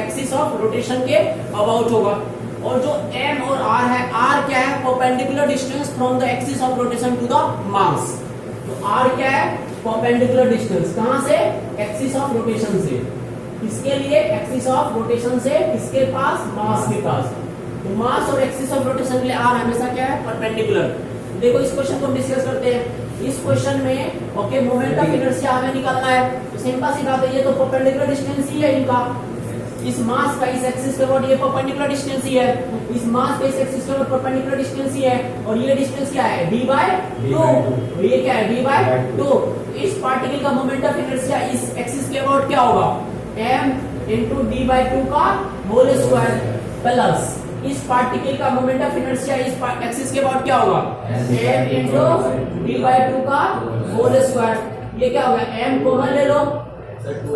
Axis of rotation के about होगा। और जो m और r है, r क्या है, perpendicular distance from the axis of rotation to the mass. तो r क्या है, परपेंडिकुलर डिस्टेंस, कहां से, एक्सिस ऑफ रोटेशन से, इसके लिए एक्सिस ऑफ रोटेशन से किसके पास, मास के पास। तो मास और एक्सिस ऑफ रोटेशन के लिए r हमेशा क्या है, परपेंडिकुलर। देखो इस क्वेश्चन को हम डिस्कस करते हैं। इस क्वेश्चन में ओके मोमेंट ऑफ इनर्शिया हमें निकालना है, तो सिंपल सी बात है, ये तो परपेंडिकुलर डिस्टेंस ही है इनका। इस मास का इस एक्सिस के अबाउट ये परपेंडिकुलर डिस्टेंस ही है, इस मास का इस एक्सिस के अबाउट परपेंडिकुलर डिस्टेंस ही है, और ये डिस्टेंस क्या है, d/2। ये क्या है, d/2। इस पार्टिकल का मोमेंट ऑफ इनर्शिया इस एक्सिस के अबाउट क्या होगा, m into d/2 का होल स्क्वायर प्लस इस पार्टिकल का मोमेंट ऑफ इनर्शिया इस एक्सिस के अबाउट क्या होगा, m into d/2 का होल स्क्वायर। ये क्या होगा, m कॉमन ले लो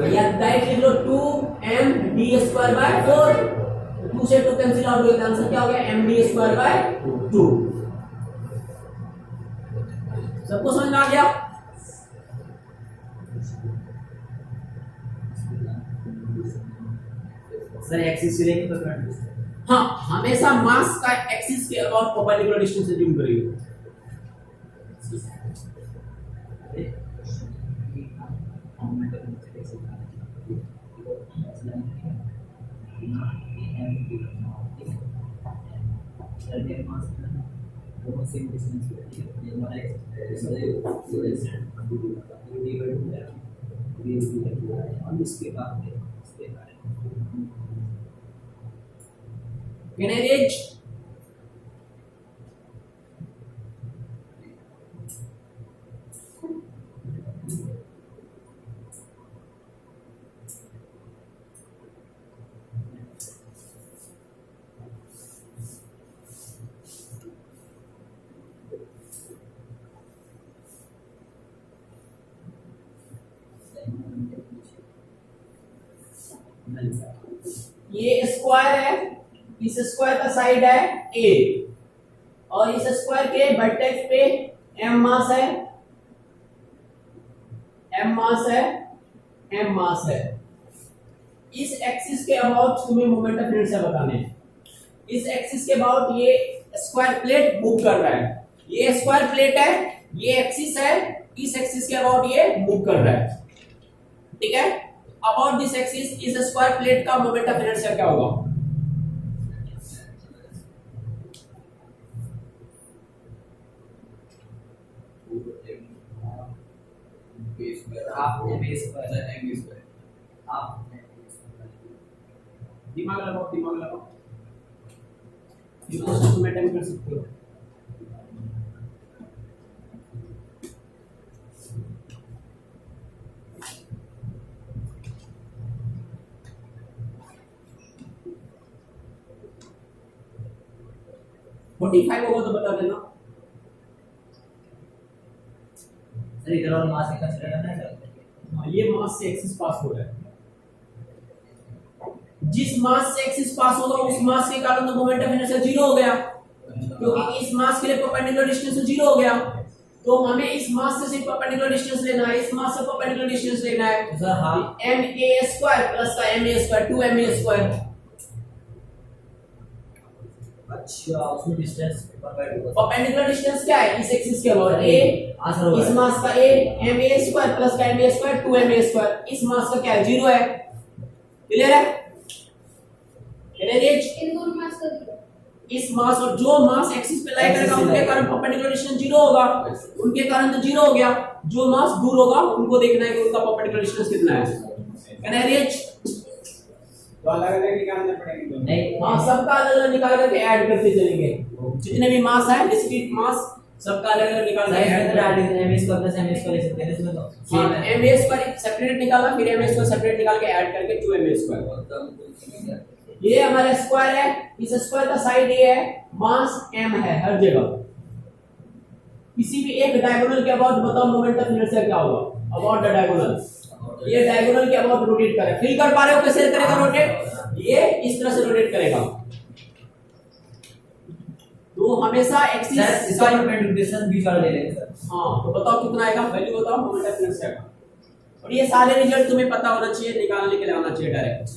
या डायरेक्ट लिख लो 2md²/4। 2 से 2 कैंसिल आउट हो गया, आंसर क्या हो गया, md²/2। सबको समझ में आ गया। सर एक्सिस से लेके परपेंडिकुलर, हाँ हमेशा मास का एक्सिस के अबाउट परपेंडिकुलर डिस्टेंस से ज्यूम करिए। कैनेरिज ये स्क्वायर है, इस स्क्वायर का साइड है a, और इस स्क्वायर के वर्टेक्स पे m मास है, m मास है, m मास है। इस एक्सिस के अबाउट तुम्हें मोमेंट ऑफ इनर्शिया बताने हैं। इस एक्सिस के अबाउट ये स्क्वायर प्लेट मूव कर रहा है, ये स्क्वायर प्लेट है, ये एक्सिस है, इस एक्सिस के अबाउट ये मूव कर रहा है, ठीक है। अबाउट दिस एक्सिस इस स्क्वायर प्लेट का मोमेंट ऑफ इनर्शिया क्या होगा, दिमाग लगाओ, दिमाग लगाओ, ये क्वेश्चन तुम अटेम्प्ट कर सकते हो। फोर्टी 45 होगा तो बता देना। सर इधर और मास का कंसीडर करना है सर। हाँ, ये मास से एक्सिस पास हो रहा है, जिस मास से एक्सिस पास होगा उस मास के कारण तो मोमेंट ऑफ इनर्शिया जीरो हो गया, क्योंकि इस मास के लिए परपेंडिकुलर डिस्टेंस जीरो हो गया। तो हमें इस मास से सिर्फ परपेंडिकुलर डिस्टेंस लेना है, इस मास से परपेंडिकुलर डिस्टेंस लेना है। सर हां ma² प्लस का ma², 2ma²। अच्छा उसमें डिस्टेंस परपेंडिकुलर डिस्टेंस क्या है, इस एक्सिस के अबाउट a, इस मास का a, ma² प्लस का ma², 2ma²। इस मास का क्या है, जीरो है। क्लियर है, इन दोनों मास का दिया। इस मास और जो मास एक्सिस पे लाई करेगा उनके कारण परपेंडिकुलर डिस्टेंस जीरो होगा, उनके कारण तो जीरो हो गया। जो मास दूर होगा उनको देखना है कि उनका परपेंडिकुलर डिस्टेंस कितना है। कैन आई रीच, तो अलग-अलग निकालने पड़ेंगे दोनों। नहीं हां सबका अलग-अलग निकाल करके ऐड करते चलेंगे। जितने भी मास है डिस्क्रीट मास सबका अलग-अलग निकाल के ऐड सर डाल देते हैं m² प्लस m² ले सकते हैं इसमें तो हां ma² सेपरेट निकाला, फिर ma² सेपरेट निकाल के ऐड करके 2ma²। ये हमारा स्क्वायर है, इस स्क्वायर का साइड ये है, मास m है हर जगह। किसी भी एक डायगोनल के अबाउट बताओ मोमेंट ऑफ इनर्शिया क्या होगा, अबाउट द डायगोनल। ये डायगोनल के अबाउट रोटेट करे, फील कर पा रहे हो कैसे करेगा रोटेट, ये इस तरह से रोटेट करेगा। तो हमेशा एक्सिस सर इसका परपेंडिकुलर बीच वाला ले लेंगे सर। हां तो बताओ कितना आएगा, वैल्यू बताओ मोमेंट ऑफ इनर्शिया का। और ये सारे रिजल्ट तुम्हें पता होना चाहिए, निकालने के लिए आना चाहिए डायरेक्ट।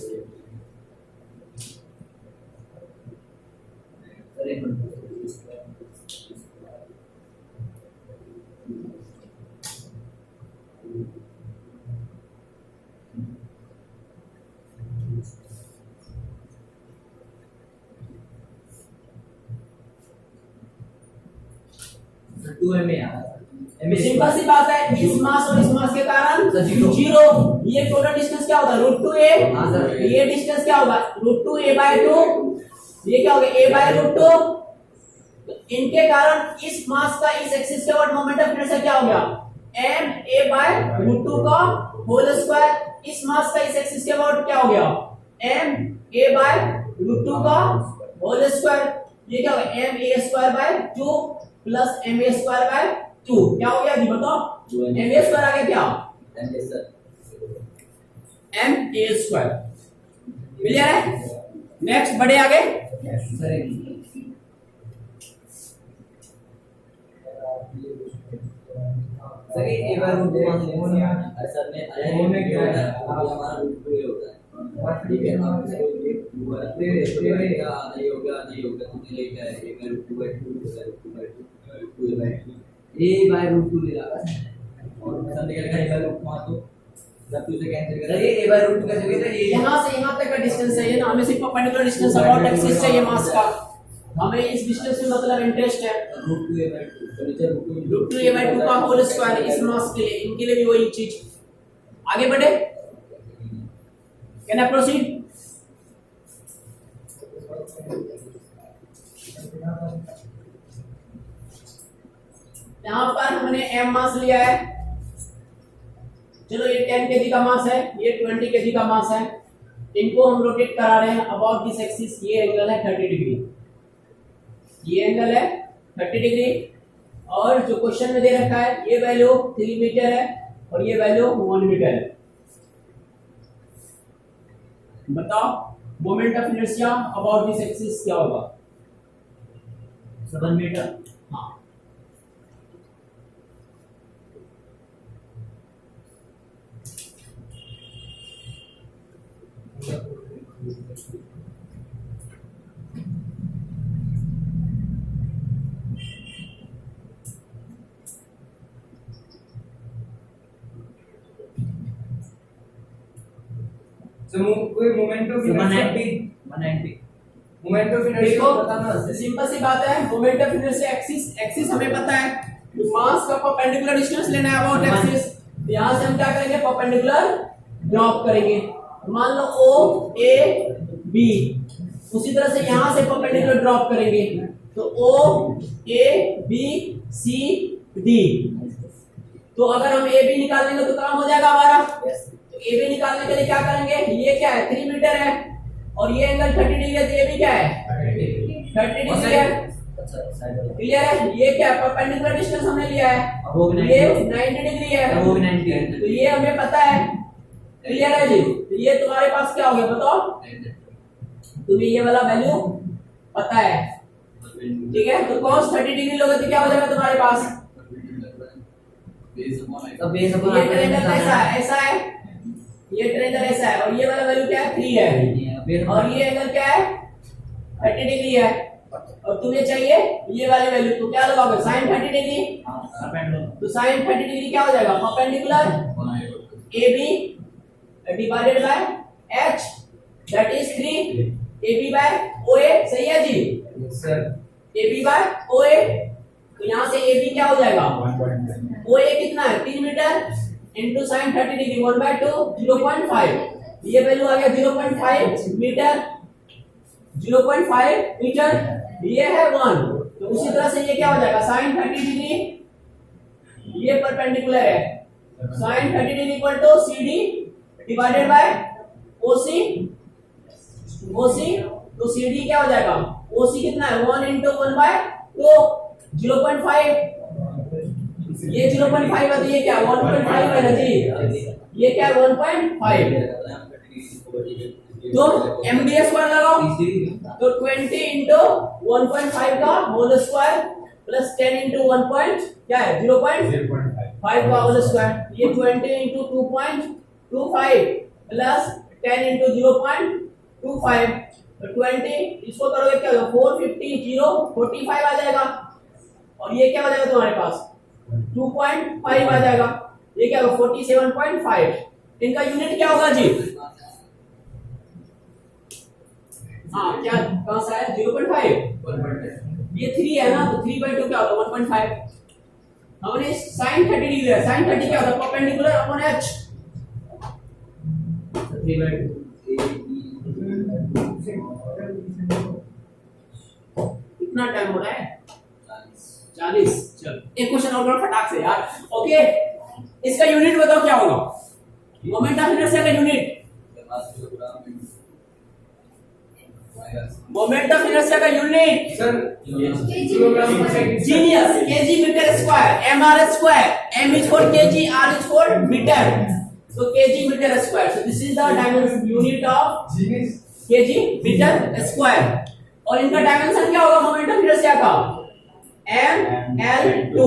2 m a सिंपल सी बात है, इस मास और इस मास के कारण सर, जीरो। जीरो। ये टोटल डिस्टेंस क्या होगा √2a, हाँ सर। ये डिस्टेंस क्या होगा √2a/2, ये क्या होगा a/√2। तो इनके कारण इस मास का इस एक्सिस के ओवर मोमेंट ऑफ इनर्शिया क्या हो गया ma/√2 का होल स्क्वायर। इस मास का इस एक्सिस के ओवर क्या हो गया ma/√2 का होल स्क्वायर। ये क्या होगा ma²/2 प्लस ma²/2 क्या हो गया जी बताओ, ma² आ गया क्या सर ma²। क्लियर है? नेक्स्ट बढ़े आगे। सर सर ये बार रूट मान लेंगे सर ने होने क्या है हमारा रूट 2 होता है ठीक है। आप इसको ये नहीं होगा तुमने लेके आए ये बार रूट 2/2 होता है a बाय रूट 2 ले रहा है और सर निकलेगा a बाय रूट मान दो जब 2 से कैंसिल करें ये a बाय रूट 2 कैसे होगा ये यहां से यहां तक का डिस्टेंस चाहिए ना, हमें सिर्फ परपेंडिकुलर डिस्टेंस अबाउट एक्सिस चाहिए मास का। हमें इस डिस्टेंस में मतलब इंटरेस्ट है रूट 2a/2 तो नीचे √2a/2 का होल स्क्वायर इस मास के लिए, इनके लिए भी वही चीज। आगे बढ़े, कैन आई प्रोसीड? यहां पर हमने m मास लिया है, चलो ये 10 kg का मास है, ये 20 kg का मास है। इनको हम रोटेट करा रहे हैं अबाउट दिस एक्सिस। ये एंगल है 30 डिग्री, ये एंगल है 30 डिग्री। और जो क्वेश्चन में दे रखा है ये वैल्यू 3 मीटर है और ये वैल्यू 1 मीटर है। बताओ moment of inertia about this axis क्या होगा 7 मीटर। हाँ So कोई moment of inertia 190 moment of inertia देखो बताना सिंपल सी बात है, मोमेंट ऑफ इनर्शिया एक्सिस हमें पता है, मास का परपेंडिकुलर डिस्टेंस लेना है अबाउट एक्सिस। यहां से हम क्या करेंगे परपेंडिकुलर ड्रॉप करेंगे। मान लो O A B, उसी तरह से यहां से परपेंडिकुलर ड्रॉप करेंगे तो O A B C D। तो अगर हम AB निकाल लेंगे तो काम हो जाएगा हमारा। AB निकालने के लिए क्या करेंगे, ये क्या है 3 मीटर है और ये एंगल 30 डिग्री है, तो ये भी क्या है 30 डिग्री है। क्लियर है? ये क्या परपेंडिकुलर डिस्टेंस हमने लिया है, ये 90 डिग्री है, वो भी 90 है तो ये हमें पता है। क्लियर है जी? तो ये तुम्हारे पास क्या हो गया बताओ, तुम्हें ये वाला वैल्यू पता है, ठीक है। तो cos 30 डिग्री लोगे तो क्या हो जाएगा तुम्हारे पास, अब बेस ये ट्रायंगल ऐसा है, ये ट्रायंगल ऐसा है और ये वाला वैल्यू क्या है 3 है और ये एंगल क्या है 30 डिग्री है और तुम्हें चाहिए ये वाली वैल्यू। तो क्या लगाओगे sin 30 डिग्री, तो sin 30 डिग्री क्या हो जाएगा perpendicular AB divided by H that is 3 AB by OA। सही है जी? Sir AB by OA। तो यहां से AB क्या हो जाएगा OA कितना है 3 मीटर इनटू sin 30 डिग्री 1/2 0.5। ये वैल्यू आ गया 0.5 मीटर, 0.5 मीटर, ये है 1। तो उसी तरह से ये क्या हो जाएगा sin 30 डिग्री, ये परपेंडिकुलर है sin 30 degree equal to CD divided by OC। तो CD क्या हो जाएगा OC कितना है 1 into 1/2 0.5। ये 0.5 है तो ये क्या 1.5 है ना जी, ये क्या 1.5। तो MDS पर लगाओ तो 20 into 1.5 का whole square plus 10 into 1 point क्या है 0.5 का होल स्क्वायर। ये 20 into 2.25 प्लस 10 into 0.25 तो 20 इसको करोगे क्या होगा 450 आ जाएगा और ये क्या हो जाएगा तुम्हारे पास 2.5 आ जाएगा। ये क्या होगा 47.5। इनका यूनिट क्या होगा जी, हाँ क्या कहां से आया 0.5, ये 3 है ना तो 3/2 क्या होगा 1.5। हमने sin 30 डिग्री लिया, sin 30 क्या होता है परपेंडिकुलर अपॉन h, 3/2 कितना टाइम हो रहा है 40। चल एक क्वेश्चन और करो फटाक से यार। ओके इसका यूनिट बताओ क्या होगा, मोमेंट ऑफ इनर्शिया का यूनिट, मोमेंट ऑफ इनर्शिया का unit sir kilogram per second genius kg metre square, mr स्क्वायर, m is for kg, r is for metre, so kg metre square, so this is the dimension unit of genius kg metre square. और इनका dimension क्या होगा moment of inertia का, ml2,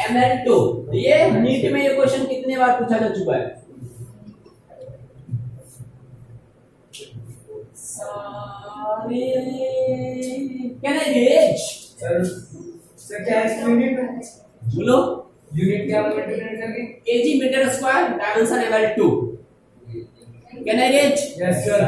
ml2। ये NEET में ये question कितने बार पूछा जा चुका है, कैन आई गेज सर क्या है यूनिट बोलो, यूनिट क्या मोमेंट ऑफ इनर्शिया की kg metre square dimension ml2, can I guess? Yes sir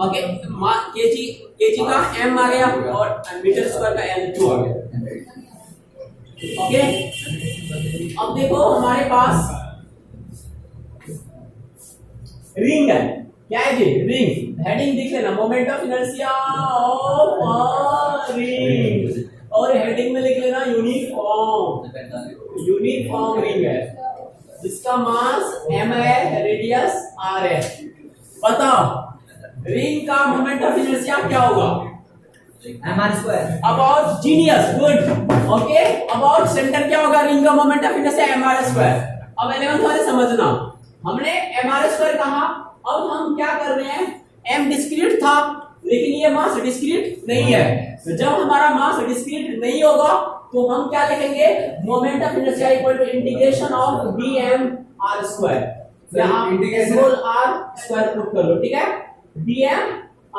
okay kg का m आ गया और मीटर स्क्वायर का l2 आ गया। ओके अब देखो हमारे पास रिंग है, क्या है जी रिंग, हेडिंग दिख लेना moment of inertia of ring, और हेडिंग में लिख लेना यूनिफॉर्म रिंग है जिसका मास m है, रेडियस r है। बताओ रिंग का मोमेंट ऑफ इनर्शिया क्या होगा, mr2 about genius good. Okay about centre क्या होगा रिंग का मोमेंट ऑफ इनर्शिया mr2। अब 11th वाले समझना, हमने mr2 कहा, अब हम क्या कर रहे हैं, m डिस्क्रीट था लेकिन ये मास डिस्क्रीट नहीं है, तो जब हमारा मास डिस्क्रीट नहीं होगा तो हम क्या लिखेंगे, moment of inertia equal to integration of dm r2, या आप इंटीग्रल r स्क्वायर प्रूफ कर लो, ठीक है dm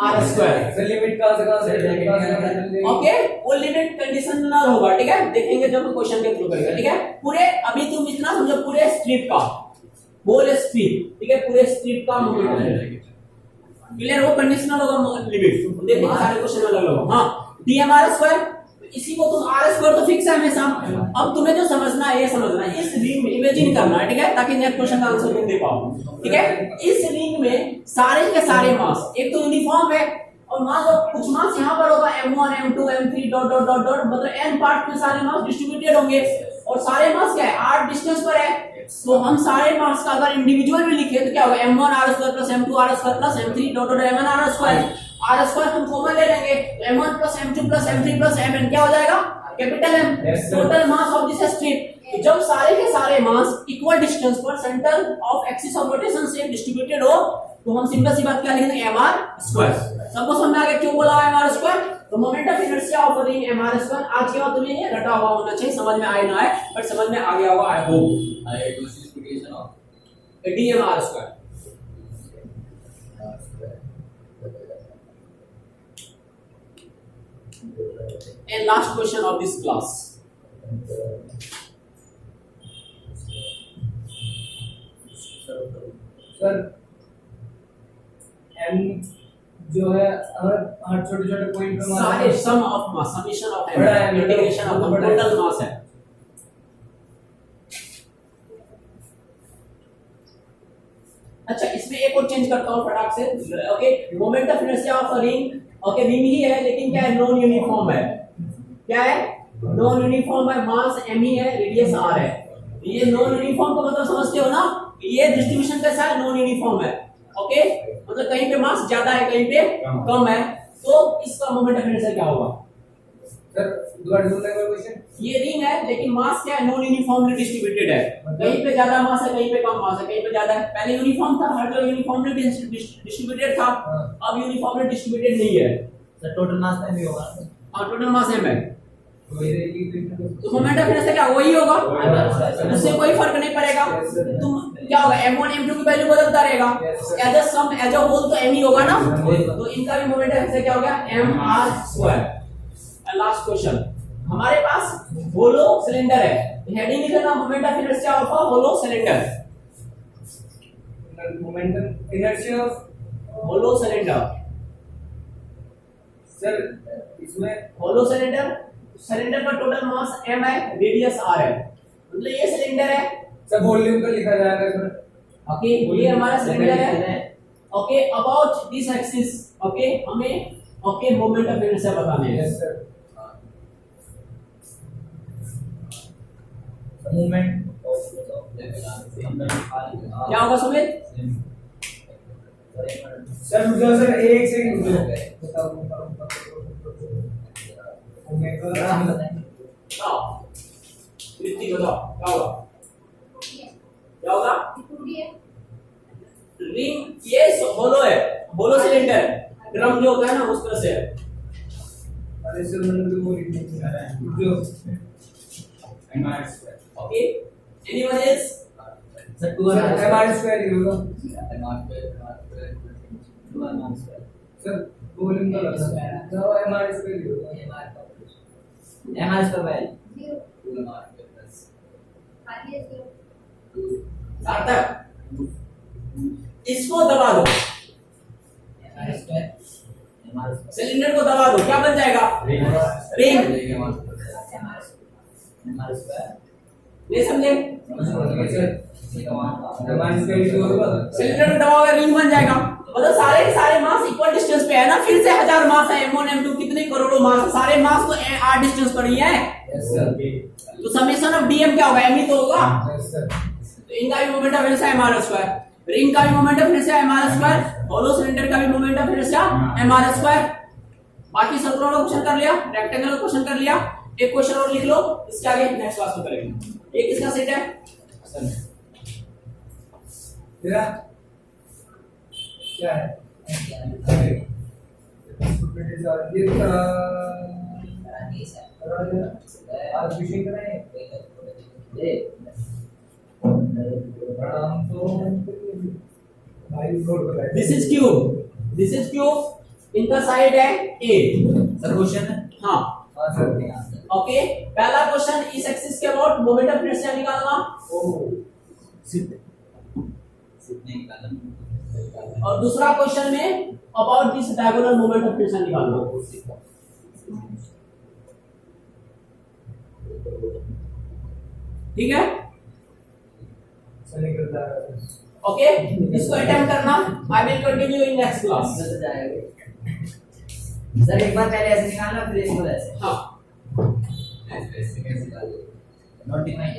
r2। सर लिमिट कहां से ओके वो लिमिट कंडीशनल होगा, ठीक है देखेंगे जब हम क्वेश्चन के थ्रू करेंगे, ठीक है पूरे अभी तुम इतना समझो पूरे स्ट्रिप का, होल स्ट्रिप, ठीक है पूरे स्ट्रिप का मोमेंट क्लियर, वो कंडीशनल होगा लिमिट, देखो सारे क्वेश्चन अलग अलग। हां dm r2, इसी को तुम r2 तो फिक्स है हमेशा। अब तुम्हें जो समझना है ये समझना है, इस रिंग में इमेजिन करना है, ठीक है ताकि नेक्स्ट क्वेश्चन का आंसर तुम दे पाओ, ठीक है इस रिंग में सारे के सारे मास एक तो यूनिफॉर्म है, और मास कुछ मास यहां पर होगा m1 m2 m3 dot dot dot dot, मतलब n पार्ट में सारे मास डिस्ट्रीब्यूटेड होंगे, और सारे मास क्या है r डिस्टेंस पर है, तो हम सारे मास का अगर इंडिविजुअल भी लिखे तो क्या होगा m1 r2 m2 r2 m3 dot dot mn r2, r2 हम कॉमन ले लेंगे, m1 m2 m3 mn क्या हो जाएगा capital M, total mass of this strip. जब सारे के सारे मास इक्वल डिस्टेंस पर centre of axis of rotation से डिस्ट्रीब्यूटेड हो तो हम सिंपल सी बात क्या लिखेंगे mr2। सबको समझ में आ गया क्यों बोला mr2, तो moment of inertia of ring mr2। आज के बाद तुम्हें ये रटा हुआ होना चाहिए, समझ में आए ना आए बट समझ में आ गया होगा I hope, dm r2। And last question of this class. Sir m जो है हर छोटे-छोटे पॉइंट पे सारे sum of mass, summation of m, बड़ा है, इंटीग्रेशन ऑफ टोटल मास है। अच्छा इसमें एक और चेंज करता हूं फटाक से, okay moment of inertia of ring, okay ring ही है लेकिन क्या है नॉन यूनिफॉर्म है, क्या है नॉन यूनिफॉर्म है, मास m ही है, रेडियस r है। ये नॉन यूनिफॉर्म का मतलब समझते हो ना, ये डिस्ट्रीब्यूशन कैसा है नॉन यूनिफॉर्म है, ओके मतलब कहीं पे मास ज्यादा है कहीं पे कम है, तो इसका मोमेंट ऑफ इनर्शिया क्या होगा। सर दोबारा बोलना है क्वेश्चन, ये रिंग है लेकिन मास क्या है नॉन यूनिफॉर्मली डिस्ट्रीब्यूटेड है, कहीं पे ज्यादा मास है कहीं पे कम मास है, कहीं पे ज्यादा है, पहले यूनिफॉर्म था हर जगह यूनिफॉर्मली डिस्ट्रीब्यूटेड था, अब यूनिफॉर्मली डिस्ट्रीब्यूटेड नहीं है। सर टोटल मास में भी होगा, हां टोटल मास m है, तो ये तो मोमेंट ऑफ इनर्शिया क्या वही होगा, उससे कोई फर्क नहीं पड़ेगा, तुम क्या होगा m1 m2 की वैल्यू बदलता रहेगा, as a sum as a whole तो m ही होगा ना, तो इनका भी मोमेंट ऑफ इनर्शिया क्या हो गया mr2। लास्ट क्वेश्चन, हमारे पास होलो सिलेंडर है, हेडिंग लिख लेना moment of inertia of a hollow cylinder. Momentum inertia of hollow cylinder, sir इसमें होलो सिलेंडर, सिलेंडर का टोटल मास m है, रेडियस r है, मतलब ये सिलेंडर है। सर वॉल्यूम का लिखा जाएगा इसमें। ओके, ये हमारा सिलेंडर है। Okay, about this axis, okay, हमें ओके मोमेंट ऑफ इनर्शिया बताना है। Yes sir. मोमेंट क्या होगा सुमित? सर मुझे सर एक सेकंड मुझे बताओ बताओ कृति बताओ क्या होगा? क्या होगा? रिंग ये होलो है, होलो सिलेंडर, ड्रम जो होता है ना उस तरह से है। अरे सर मैंने तो वो लिख दिया है जो m r square. Okay, anyone else? Sir 2 m r square ही होगा सर। वॉल्यूम का लगा तो एमआर स्क्वायर ही होगा। एमआर स्क्वायर बाय सार्थक इसको दबा दो, सिलेंडर को दबा दो, क्या बन जाएगा? रिंग। नहीं समझे? एमआर स्क्वायर ही होगा। सिलेंडर को दबाओगे रिंग बन जाएगा। मतलब सारे के सारे मास इक्वल डिस्टेंस पे है ना, फिर से 1000 मास है, m1 m2 कितने करोड़ों मास, सारे मास तो r डिस्टेंस पर ही है। Yes sir. तो समेशन ऑफ dm क्या होगा? m ही तो होगा। Yes sir. तो इनका भी moment of inertia mr square, ring का भी moment of inertia mr square, hollow cylinder का भी moment of inertia mr square. बाकी सर्कुलर का क्वेश्चन कर लिया, रेक्टेंगल का क्वेश्चन कर लिया, एक क्वेश्चन और लिख लो, इसके आगे नेक्स्ट क्लास में करेंगे। ये किसका सेट है? तेरा क्या है? आज फिशिंग कराएं। This is cube, this is cube, इनका साइड है a। सर क्वेश्चन है हाँ हाँ सर। ओके, पहला क्वेश्चन इस एक्सिस के अबाउट मोमेंट ऑफ इनर्शिया निकालना, सीखने निकालना और दूसरा क्वेश्चन में about this diagonal moment of inertia निकालना। ठीक है, ओके, इसको अटेम्प्ट करना। I will continue in next class. Sir एक बार पहले ऐसे निकालना फिर इसको ऐसे। हाँ ऐसे कैसे निकालोगे? Note define